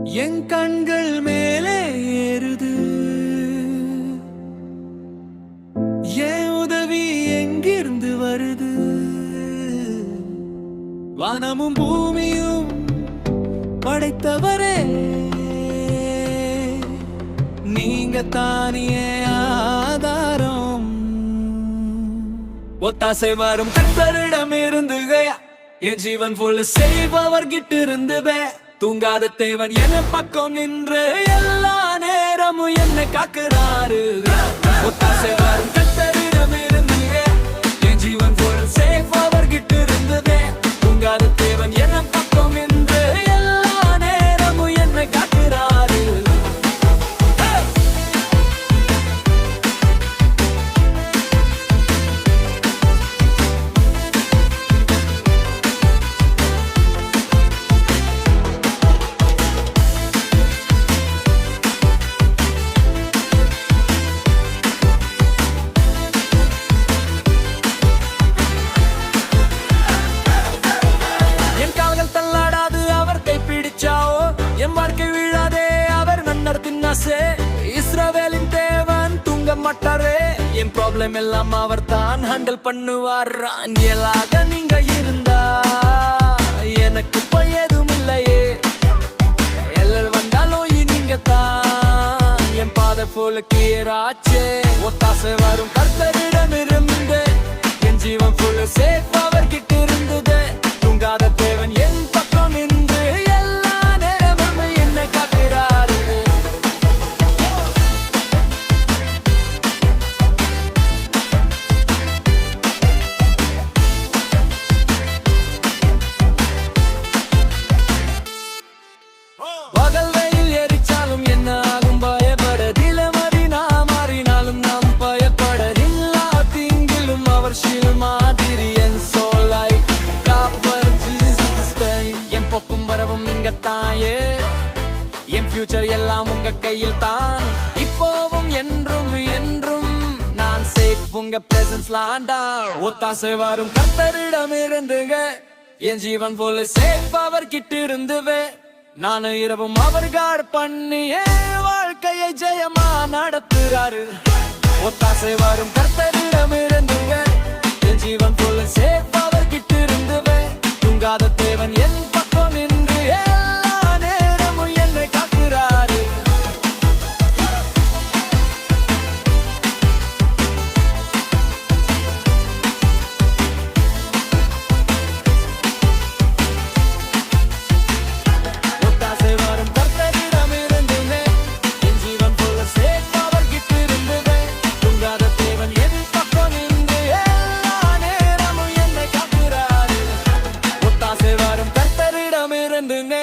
என் கண்கள் மேலே ஏறுது. என் உதவி எங்கிருந்து வருது? வானமும் பூமியும் படைத்தவரே, நீங்க தானியே ஆதாரம். ஒத்தாசை வரும் கர்த்தரிடம் இருந்து என் ஜீவன் போல செய்பவர் கிட்ட இருந்து தூங்காத தேவன் என பக்கம் நின்று எல்லா நேரமும் என்னை காக்குறாரு. ஒத்தாசை வரும் கர்த்தரிடம் இருந்து என் ஜீவன் போல செய்பவர் கிட்ட இருந்து தூங்காத தேவன் என பக்கம் நின்று எல்லா நேரமும் என்னை காக்குறாரு. என் வாழ்க்கை விழாதே அவர் நன்னர் தின்னாசே. இஸ்ரவேலின் தேவன் தூங்க மாட்டாரே. என் ப்ராப்ளம் எல்லாம் அவர் தான் ஹேண்டில் பண்ணுவார். அங்கேலாக நீங்க இருந்தா எனக்கு எதுவும் இல்லையே. எல்ல வந்தாலும் நீங்க தான் என் பாதை போல கீராச்சே. ஒத்தாசை வரும் கர்த்தரிடம் இருந்து என் ஜீவன் போல சேஃப் அவர் கிட்ட இருந்தது. தூங்காத தேவன் என் பக்கம் நின்று பகல் வெயில் எரிச்சாலும் என்ன ஆகும் பயப்பட. திலமறினா மாறினாலும் நாம் பயப்படவில்லா. திங்கிலும் அவர் ஷீல் மாதிரி என் சோலை காப்பர். என் பொக்கும் வரவும் நீங்க தாயே. என் ஃபியூச்சர் எல்லாம் உங்க கையில் தான். இப்போவும் என்றும் என்றும் நான் சேஃப் உங்க பிரசன்ஸ் லாண்டா. ஒத்தாசை வரும் கர்த்தரிடம் இருந்துங்க என் ஜீவன் போல சேஃப் அவர் கிட்ட இருந்துவே. நான் இரவும் அவர் காட் பண்ணியே வாழ்க்கையை ஜெயமா நடத்துறாரு. ஒத்தாசை வரும் கர்த்தரிடம் இருந்துங்க என் ஜீவன் போல சேஃப் அவர் கிட்ட இருந்துவே. தூங்காத தேவன் என் பக்கம் நின்று எல்லா நேரமும் என்னை காக்குறாரு. கர்த்தரிடம் இருந்துங்க